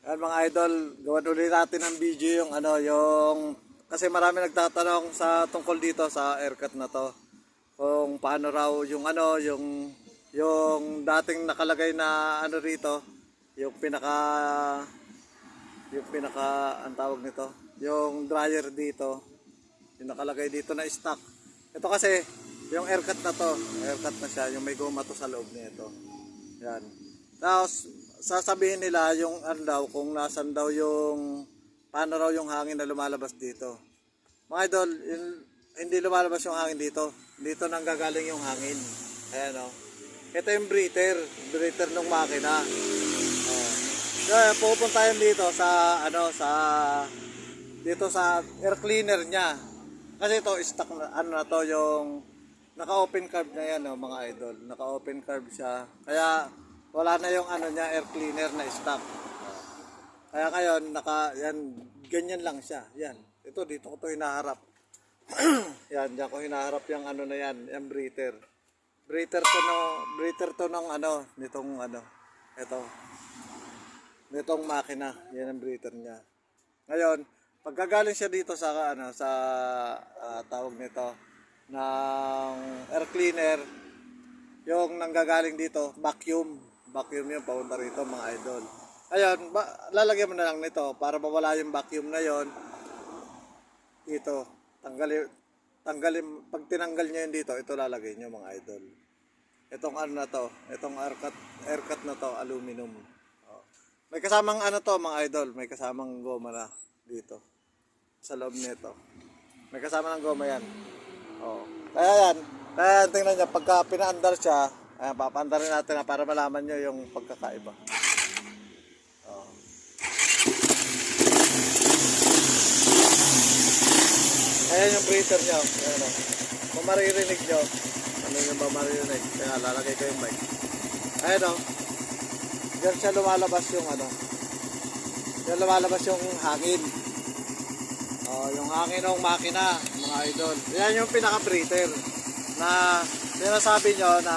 Ayan mga idol, gawan ulit natin ng video yung kasi marami nagtatanong sa tungkol dito sa aircut na to. Kung paano raw yung dating nakalagay na rito, yung pinaka ang tawag nito, yung dryer dito, yung nakalagay dito na stock. Ito kasi yung aircut na to, aircut na siya, yung may goma to sa loob nito. Yan. Tapos sasabihin nila yung kung nasan daw yung paano raw yung hangin na lumalabas dito. Mga idol, hindi lumalabas yung hangin dito. Dito nang gagaling yung hangin. Ayan o. Ito yung breather ng makina. So, pupunta yan dito sa dito sa air cleaner niya. Kasi ito stock na to yung naka-open carb na yan mga idol. Naka-open carb siya. Kaya wala na yung niya, air cleaner na stock. Kaya ngayon yan ganyan lang siya. Yan. Ito dito ko to hinaharap. Yan, diyan ko hinaharap yung na yan, yung breather. Breather to ng nitong ito. Nitong makina, yan ang breather niya. Ngayon, pagkagaling siya dito sa tawag nito ng air cleaner, yung nanggagaling dito, vacuum yung papunta rito mga idol. Ayun, lalagyan mo na lang nito para mawala yung vacuum na yon. Dito, tanggalin, pag tinanggal niyo yun dito, ito lalagay niyo mga idol. Itong na to, itong aircut na to, aluminum. May kasamang to mga idol, may kasamang goma na dito sa loob nito. May kasama ng goma yan. Kaya tingnan niyo pagka pinaandar siya, ayan, papaandarin natin para malaman niyo yung pagkakaiba. Ayan yung breather niyo. Ayan o. Kung maririnig nyo, ano yung ba maririnig? Kaya lalagay ko yung mic. Ayan o. Diyan siya lumalabas yung diyan lumalabas yung hangin. Yung hangin ng makina, mga idol. Yan yung pinaka-breather na sinasabi nyo na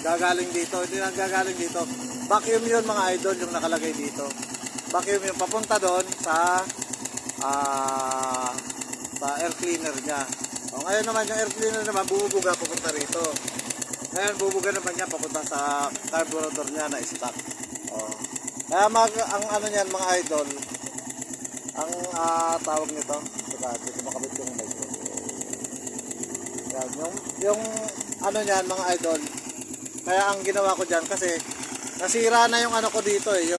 gagaling dito. Hindi na gagaling dito. Vacuum yun mga idol yung nakalagay dito. Vacuum yung papunta doon sa air cleaner niya. Ngayon naman yung air cleaner naman bubuga papunta rito. Ngayon bubuga naman niya papunta sa carburetor niya na stock. Kaya ang niyan mga idol, ang tawag nito, dito makabit yung mic. Yan, yung niyan mga idol. Kaya ang ginawa ko diyan kasi nasira na yung ko dito